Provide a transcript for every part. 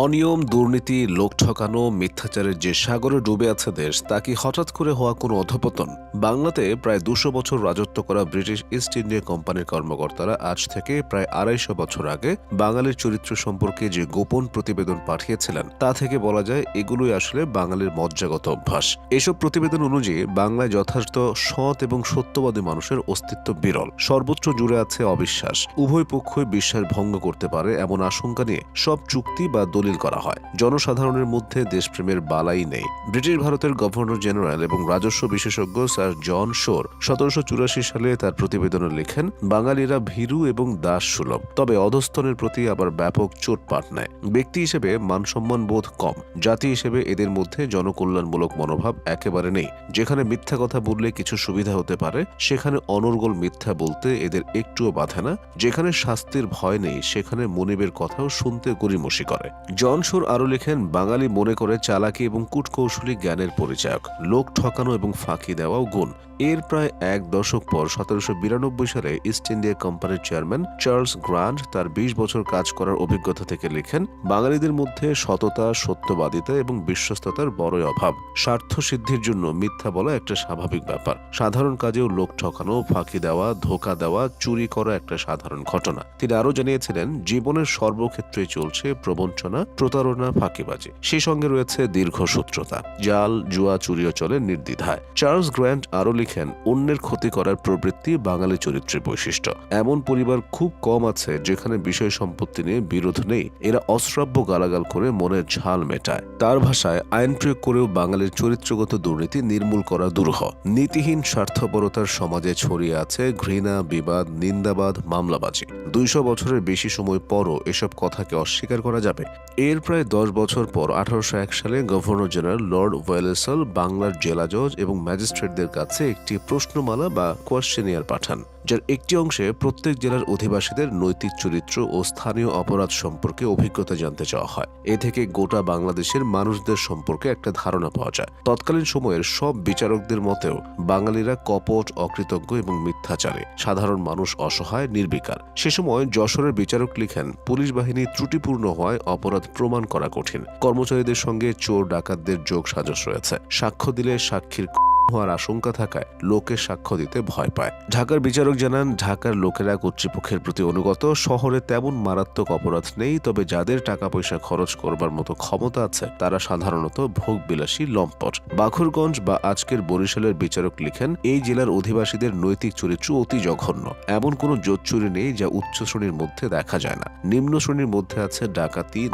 অনিয়ম, দুর্নীতি, লোক ঠকানো, মিথ্যাচারের যে সাগরে ডুবে আছে দেশ, তা কি হঠাৎ করে হওয়া কোনো অধঃপতন? বাংলাতে প্রায় ২০০ বছর রাজত্ব করা ব্রিটিশ ইস্ট ইন্ডিয়া কোম্পানির কর্মকর্তারা আজ থেকে প্রায় ২৫০ বছর আগে বাঙালির চরিত্র সম্পর্কে যে গোপন প্রতিবেদন পাঠিয়েছিলেন, তা থেকে বলা যায় এগুলোই আসলে বাঙালির মজ্জাগত অভ্যাস। এসব প্রতিবেদন অনুযায়ী বাংলায় যথার্থ সৎ এবং সত্যবাদী মানুষের অস্তিত্ব বিরল। সর্বত্র জুড়ে আছে অবিশ্বাস। উভয় পক্ষই বিশ্বাস ভঙ্গ করতে পারে এমন আশঙ্কা নিয়ে সব চুক্তি বা দলিল করা হয়। জনসাধারণের মধ্যে দেশপ্রেমের বালাই নেই। ব্রিটিশ ভারতের গভর্নর জেনারেল এবং রাজস্ব বিশেষজ্ঞ স্যার জন শোর ১৭৮৪ সালে তার প্রতিবেদনে লেখেন, বাঙালিরা ভীরু এবং দাস সুলভ, তবে অধস্তনের প্রতি আবার ব্যাপক চোটপাট নেয়। ব্যক্তি হিসেবে মানসম্মান বোধ কম, জাতি হিসেবে এদের মধ্যে জনকল্যাণমূলক মনোভাব একেবারে নেই। যেখানে মিথ্যা কথা বললে কিছু সুবিধা হতে পারে, সেখানে অনর্গল মিথ্যা বলতে এদের একটুও বাধে না। যেখানে শাস্তির ভয় নেই, সেখানে মনিবের কথাও শুনতে গড়িমসি করে। জন শোর আরও লেখেন, বাঙালি মনে করে চালাকি এবং কূটকৌশলী জ্ঞানের পরিচায়ক, লোক ঠকানো এবং ফাঁকি দেওয়াও গুণ। এর প্রায় এক দশক পর ১৭৯২ সালে ইস্ট ইন্ডিয়া কোম্পানির চেয়ারম্যান চার্লস গ্রান্ট তার ২০ বছর কাজ করার অভিজ্ঞতা থেকে লেখেন, বাঙালিদের মধ্যে সততা, সত্যবাদিতা এবং বিশ্বস্ততার বড়ই অভাব। স্বার্থ সিদ্ধির জন্য মিথ্যা বলা একটা স্বাভাবিক ব্যাপার। সাধারণ কাজেও লোক ঠকানো, ফাঁকি দেওয়া, ধোঁকা দেওয়া, চুরি করা একটা সাধারণ ঘটনা। তিনি আরও জানিয়েছিলেন, জীবনের সর্বক্ষেত্রেই চলছে প্রবঞ্চনা, প্রতারণা, ফাঁকিবাজি। সেই সঙ্গে রয়েছে দীর্ঘসূত্রতা, জাল, জুয়া, চুরিও চলে নির্দ্বিধায়। চার্লস গ্র্যান্ট আরও লিখেন, অন্যের ক্ষতি করার প্রবৃত্তি বাঙালি চরিত্রের বৈশিষ্ট্য। এমন পরিবার খুব কম আছে যেখানে বিষয় সম্পত্তি নিয়ে বিরোধ নেই। এরা অশ্রাব্য গালাগাল করে মনের ঝাল মেটায়। তার ভাষায়, আইন প্রয়োগ করেও বাঙালির চরিত্রগত দুর্নীতি নির্মূল করা দুরূহ। নীতিহীন স্বার্থপরতার সমাজে ছড়িয়ে আছে ঘৃণা, বিবাদ, নিন্দাবাদ, মামলাবাজি। ২০০ বছরের বেশি সময় পরও এসব কথাকে অস্বীকার করা যাবে? এর প্রায় ১০ বছর পর ১৮০১ সালে গভর্নর জেনারেল লর্ড ওয়েলেসল বাংলার জেলা জজ এবং ম্যাজিস্ট্রেটদের কাছে একটি প্রশ্নমালা বা কোয়েশ্চেনিয়ার পাঠান, যার একটি অংশে প্রত্যেক জেলার অধিবাসীদের নৈতিক চরিত্র ও স্থানীয় অপরাধ সম্পর্কে অভিজ্ঞতা জানতে চাওয়া হয়। এ থেকে গোটা বাংলাদেশের মানুষদের সম্পর্কে একটা ধারণা পাওয়া যায়। তৎকালীন সময়ের সব বিচারকদের মতেও বাঙালিরা কপট, অকৃতজ্ঞ এবং মিথ্যাচারে, সাধারণ মানুষ অসহায়, নির্বিকার। সে সময় যশোরের বিচারক লিখেন, পুলিশ বাহিনী ত্রুটিপূর্ণ হওয়ায় অপরাধ প্রমাণ করা কঠিন। কর্মচারীদের সঙ্গে চোর ডাকাতদের যোগ সাজস রয়েছে। সাক্ষ্য দিলে সাক্ষীর হওয়ার আশঙ্কা থাকায় লোকে সাক্ষ্য দিতে ভয় পায়। ঢাকার বিচারক জানান, ঢাকার লোকেরা কর্তৃপক্ষের প্রতি অনুগত। শহরে তেমন মারাত্মক অপরাধ নেই, তবে যাদের টাকা পয়সা খরচ করবার মতো ক্ষমতা আছে তারা সাধারণত ভোগবিলাসী, লম্পট। বাখুরগঞ্জ বা আজকের বরিশালের বিচারক লিখেন, এই জেলার অধিবাসীদের নৈতিক চরিত্র অতি জঘন্য। এমন কোনো জোচ্চুরি নেই যা উচ্চ শ্রেণীর মধ্যে দেখা যায় না। নিম্ন শ্রেণীর মধ্যে আছে ডাকাতি,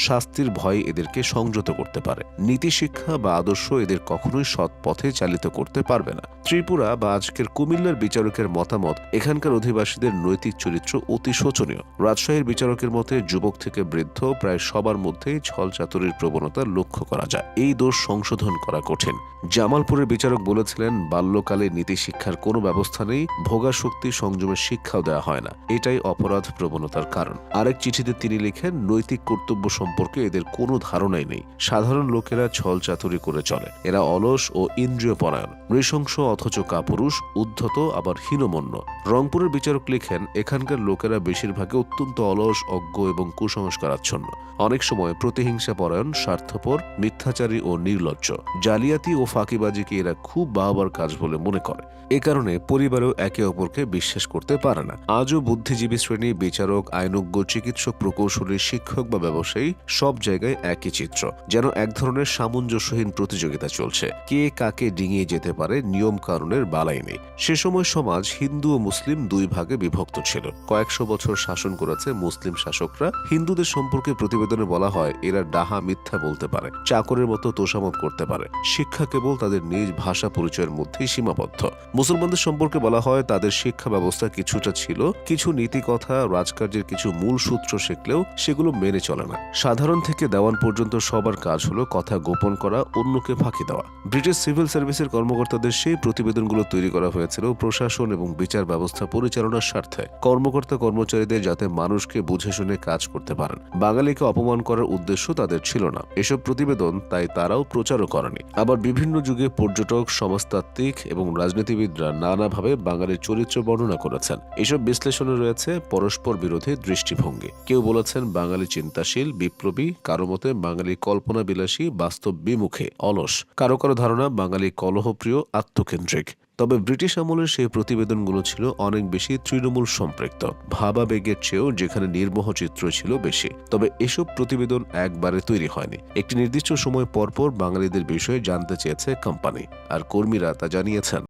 শাস্তির ভয় এদেরকে সংযত করতে পারে। নীতি শিক্ষা বা আদর্শ এদের কখনোই সৎ পথে চালিত করতে পারবে না। ত্রিপুরা বা আজকের কুমিল্লার বিচারকের মতামত, এখানকার অধিবাসীদের নৈতিক চরিত্র অতি শোচনীয়। রাজশাহীর বিচারকের মতে, যুবক থেকে বৃদ্ধ প্রায় সবার মধ্যেই ছল চাতুরির প্রবণতা লক্ষ্য করা যায়। এই দোষ সংশোধন করা কঠিন। জামালপুরের বিচারক বলেছিলেন, বাল্যকালে নীতি শিক্ষার কোনো ব্যবস্থা নেই, ভোগাশক্তি সংযমের শিক্ষাও দেওয়া হয় না। এটাই অপরাধ প্রবণতার কারণ। আরেক চিঠিতে তিনি লিখেন, নৈতিক কর্তব্য সম্পর্কে এদের কোনো ধারণাই নেই। সাধারণ লোকেরা ছল চাতুরি করে চলে। এরা অলস ও ইন্দ্রিয় পরায়ণ, নৃশংস অথচ কাপুরুষ, উদ্ধত আবার হীনমন্য। রংপুরের বিচারক লিখেন, এখানকার লোকেরা বেশিরভাগই অত্যন্ত অলস, অজ্ঞ এবং কুসংস্কারাচ্ছন্ন। অনেক সময় প্রতিহিংসা পরায়ণ, স্বার্থপর, মিথ্যাচারী ও নির্লজ্জ। জালিয়াতি ও ফাঁকিবাজিকে এরা খুব বাহবার কাজ বলে মনে করে। এ কারণে পরিবারেও একে অপরকে বিশ্বাস করতে পারে না। আজও বুদ্ধিজীবী শ্রেণী, বিচারক, আইনজ্ঞ, চিকিৎসক, প্রকৌশলী, শিক্ষক বা ব্যবসায়ী, সব জায়গায় একই চিত্র। যেন এক ধরনের সামঞ্জস্যহীন প্রতিযোগিতা চলছে। কে কাকে ডিঙিয়ে যেতে পারে, নিয়ম কানুনের বালাই নেই। সে সময় সমাজ হিন্দু ও মুসলিম দুই ভাগে বিভক্ত ছিল। কয়েকশো বছর শাসন করেছে মুসলিম শাসকরা। হিন্দুদের সম্পর্কে প্রতিবেদনে বলা হয়, এরা ডাহা, মিথ্যা বলতে পারে, চাকরের মতো তোষামত করতে পারে। শিক্ষা কেবল তাদের নিজ ভাষা পরিচয়ের মধ্যেই সীমাবদ্ধ। মুসলমানদের সম্পর্কে বলা হয়, তাদের শিক্ষা ব্যবস্থা কিছুটা ছিল, কিছু নীতি কথা, রাজকার্যের কিছু মূল সূত্র শিখলেও সেগুলো মেনে চলে না। সাধারণ থেকে দেওয়ান পর্যন্ত সবার কাজ হলো কথা গোপন করা, অন্যকে ফাঁকি দেওয়া। ব্রিটিশ সিভিল সার্ভিসের কর্মকর্তাদের সেই প্রতিবেদনগুলো তৈরি করা হয়েছিল প্রশাসন এবং বিচার ব্যবস্থা পরিচালনার স্বার্থে। কর্মকর্তা কর্মচারীদের যাতে মানুষকে বুঝে শুনে কাজ করতে পারেন। বাঙালিকে অপমান করার উদ্দেশ্য তাদের ছিল না। এসব প্রতিবেদন তাই তারাও প্রচারও করেনি। আবার বিভিন্ন যুগে পর্যটক, সমাজতাত্ত্বিক এবং রাজনীতিবিদরা নানাভাবে বাঙালির চরিত্র বর্ণনা করেছেন। এসব বিশ্লেষণে রয়েছে পরস্পর বিরোধী দৃষ্টিভঙ্গি। কেউ বলেছেন বাঙালি চিন্তাশীল, বিপ্লবী, কারো মতে বাঙালি কল্পনাবিলাসী, বাস্তব বিমুখে, অলস, কারো কারো ধারণা বাঙালি কলহপ্রিয়, আত্মকেন্দ্রিক। তবে ব্রিটিশ আমলের সেই প্রতিবেদনগুলো ছিল অনেক বেশি তৃণমূল সম্পৃক্ত, ভাবাবেগের চেয়েও যেখানে নির্মোহ চিত্র ছিল বেশি। তবে এসব প্রতিবেদন একবারে তৈরি হয়নি। একটি নির্দিষ্ট সময় পরপর বাঙালিদের বিষয়ে জানতে চেয়েছে কোম্পানি, আর কর্মীরা তা জানিয়েছেন।